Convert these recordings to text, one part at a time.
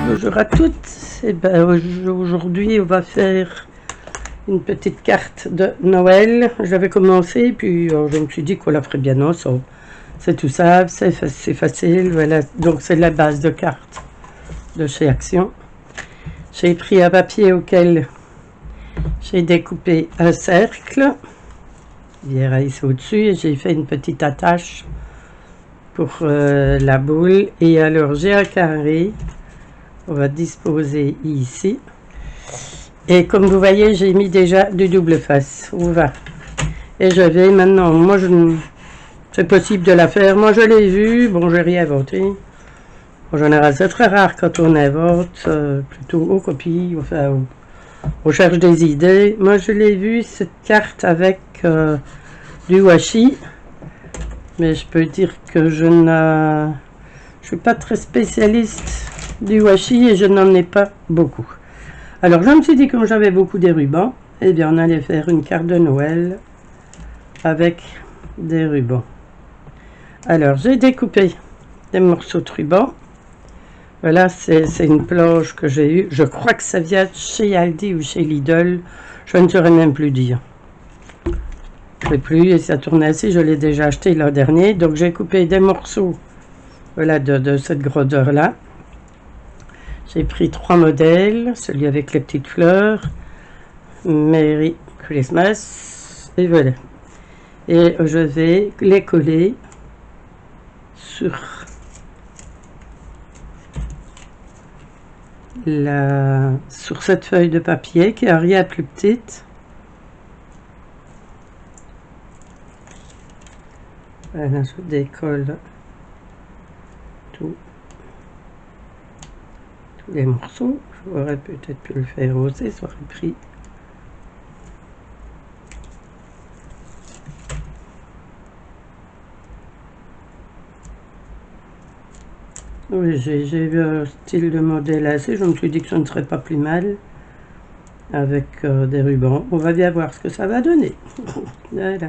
Bonjour à toutes. Et ben, aujourd'hui, on va faire une petite carte de Noël. J'avais commencé, puis je me suis dit qu'on la ferait bien ensemble. C'est tout ça, c'est facile. Voilà, donc c'est la base de carte de chez Action. J'ai pris un papier auquel j'ai découpé un cercle. Bien ici au-dessus, et j'ai fait une petite attache pour la boule. Et alors, j'ai un carré. On va disposer ici. Et comme vous voyez, j'ai mis déjà du double face. On va. Et je vais maintenant, c'est possible de la faire. Moi, je l'ai vu. Bon, j'ai rien inventé. En général, c'est très rare quand on invente. Plutôt aux copies. Enfin, on cherche des idées. Moi, je l'ai vu, cette carte avec du washi. Mais je peux dire que je suis pas très spécialiste du washi et je n'en ai pas beaucoup. Alors je me suis dit, comme j'avais beaucoup des rubans, eh bien on allait faire une carte de Noël avec des rubans. Alors j'ai découpé des morceaux de ruban. Voilà, c'est une planche que j'ai eue. Je crois que ça vient de chez Aldi ou chez Lidl. Je ne saurais même plus dire. Je ne sais plus, et ça tourne ainsi, je l'ai déjà acheté l'an dernier. Donc j'ai coupé des morceaux, voilà, de cette grandeur-là. J'ai pris 3 modèles, celui avec les petites fleurs, Merry Christmas, et voilà. Et je vais les coller sur cette feuille de papier qui a rien plus petite. Voilà, je décolle tous les morceaux. J'aurais peut-être pu le faire aussi, ça aurait pris. Oui, j'ai vu un style de modèle assez. Je me suis dit que ce ne serait pas plus mal avec des rubans. On va bien voir ce que ça va donner. Voilà.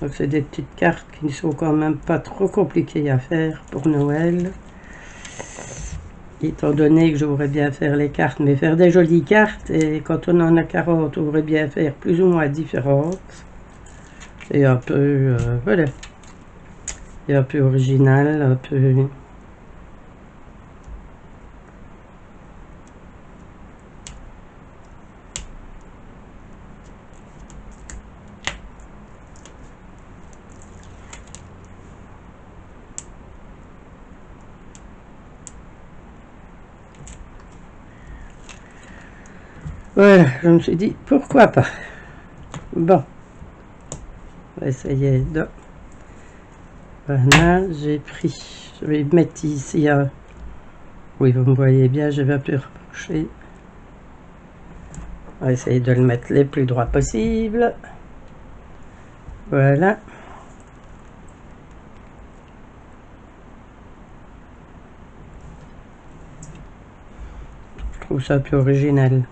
Donc c'est des petites cartes qui ne sont quand même pas trop compliquées à faire pour Noël. Étant donné que j'aurais bien faire les cartes, mais faire des jolies cartes, et quand on en a 40, on aurait bien faire plus ou moins différentes. Et un peu, voilà. Et un peu original, un peu... Voilà, je me suis dit, pourquoi pas. Bon, on va essayer de... Voilà, j'ai pris... Je vais mettre ici un... Oui, vous me voyez bien, je vais un peu rapprocher. On va essayer de le mettre le plus droit possible. Voilà. Je trouve ça un peu original.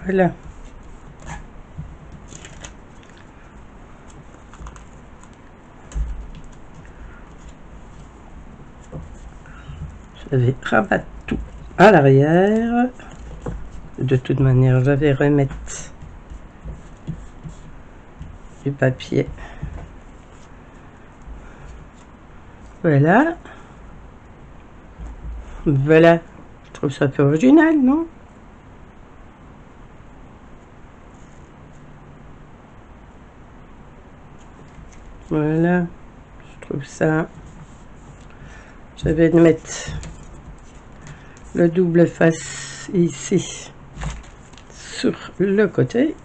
Voilà. Je vais rabattre tout à l'arrière. De toute manière, je vais remettre du papier. Voilà. Voilà. Je trouve ça un peu original, non? Voilà, je trouve ça. Je vais mettre le double face ici sur le côté.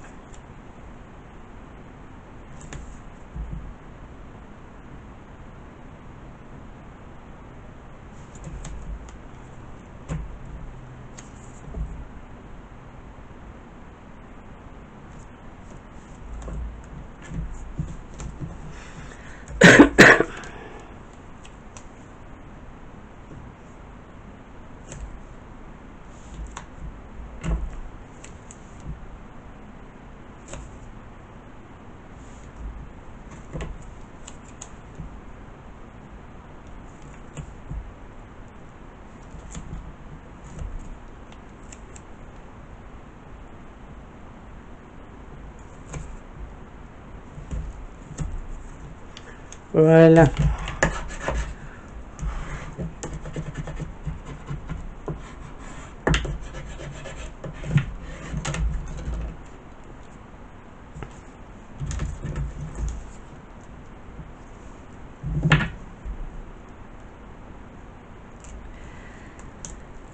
Voilà.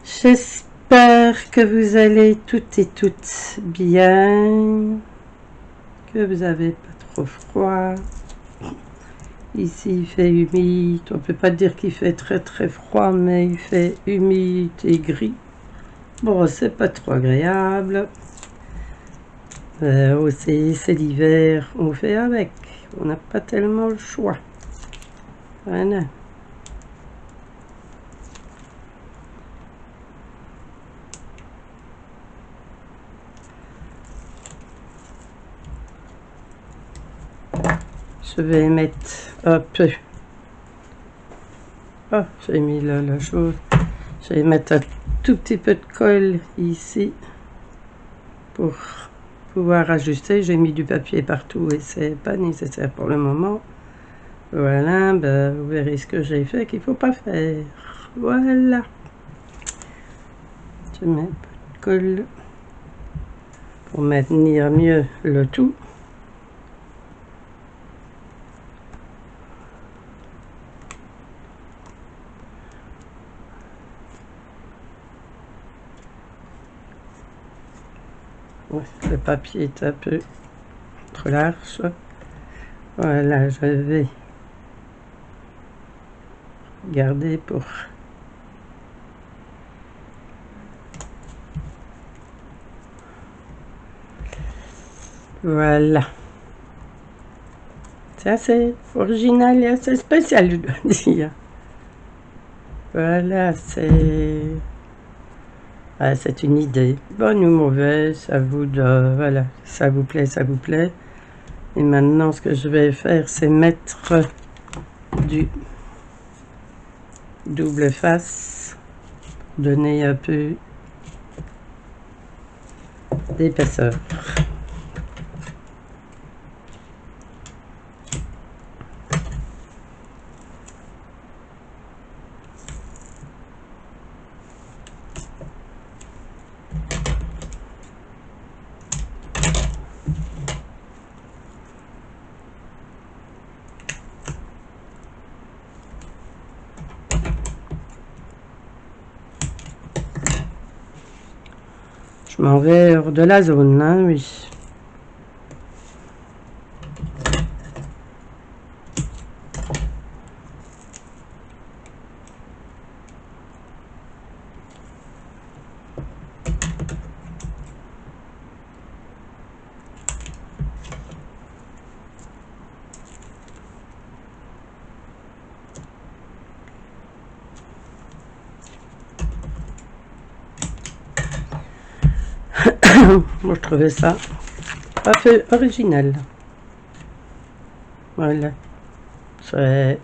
J'espère que vous allez toutes et toutes bien, que vous n'avez pas trop froid. Ici il fait humide, on peut pas dire qu'il fait très très froid, mais il fait humide et gris. Bon, c'est pas trop agréable. Aussi c'est l'hiver, on fait avec, on n'a pas tellement le choix. Voilà. Je vais mettre un peu. Oh, j'ai mis là la chose. Je vais mettre un tout petit peu de colle ici pour pouvoir ajuster. J'ai mis du papier partout et c'est pas nécessaire pour le moment. Voilà, ben, vous verrez ce que j'ai fait qu'il faut pas faire. Voilà. Je mets un peu de colle pour maintenir mieux le tout. Ouais, le papier est un peu trop large. Voilà, je vais garder pour... Voilà. C'est assez original et assez spécial, je dois dire. Voilà, c'est une idée. Bonne ou mauvaise, à vous de... Voilà, ça vous plaît, ça vous plaît. Et maintenant, ce que je vais faire, c'est mettre du double face. Donner un peu d'épaisseur. Je m'en vais hors de la zone, hein, oui. Moi, je trouvais ça un peu original. Voilà. C'est...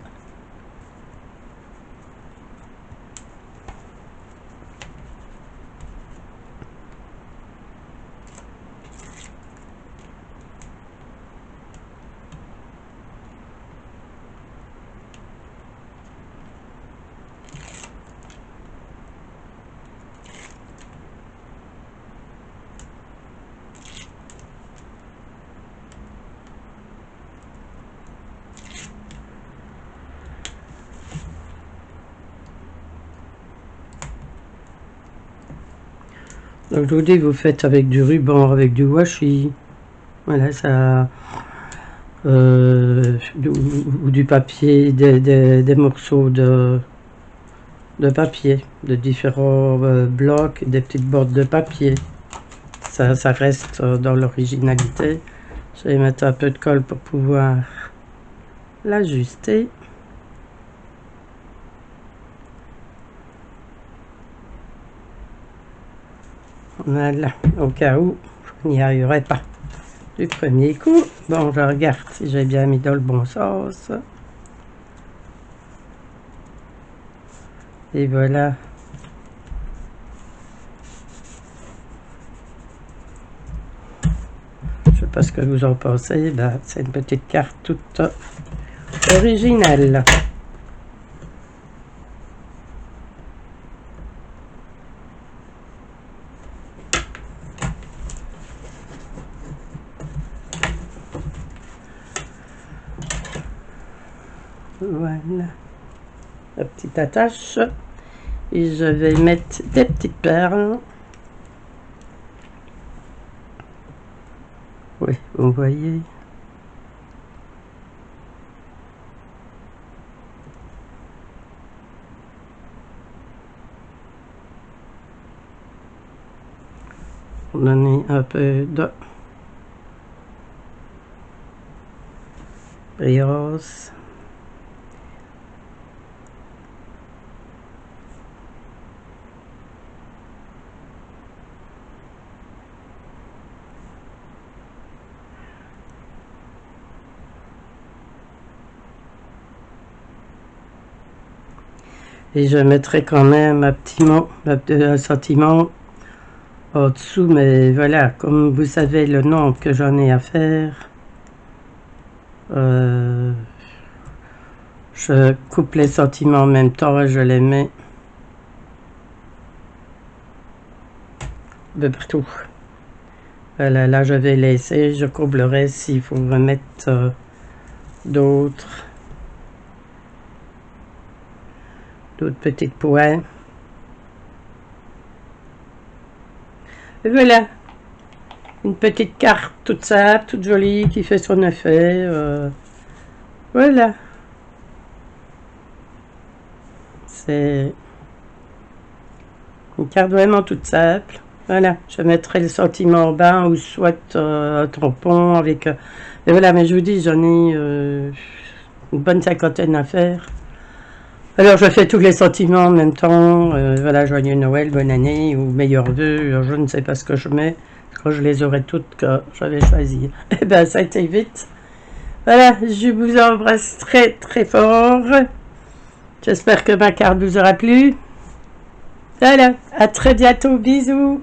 Donc je vous dis, vous faites avec du ruban, avec du washi. Voilà, ça... ou du papier, des morceaux de papier, de différents blocs, des petites bordes de papier. Ça reste dans l'originalité. Je vais mettre un peu de colle pour pouvoir l'ajuster. Voilà, au cas où je n'y arriverai pas du premier coup. Bon, je regarde si j'ai bien mis dans le bon sens. Et voilà. Je sais pas ce que vous en pensez. Ben, c'est une petite carte toute originale. Voilà. La petite attache. Et je vais mettre des petites perles. Oui, vous voyez. Pour donner un peu de brillance. Et je mettrai quand même un petit mot, un sentiment en dessous, mais voilà, comme vous savez le nombre que j'en ai à faire, je coupe les sentiments en même temps et je les mets de partout. Voilà, là je vais laisser, je comblerai s'il faut remettre d'autres petites points. Et voilà, une petite carte toute simple, toute jolie, qui fait son effet. Voilà. C'est une carte vraiment toute simple. Voilà, je mettrai le sentiment en bas ou soit un tampon avec... et voilà, mais je vous dis, j'en ai une bonne cinquantaine à faire. Alors je fais tous les sentiments en même temps. Voilà, joyeux Noël, bonne année ou meilleurs vœux. Je ne sais pas ce que je mets. Quand je les aurai toutes, que je vais choisir. Et bien, ça a été vite. Voilà, je vous embrasse très très fort. J'espère que ma carte vous aura plu. Voilà, à très bientôt, bisous.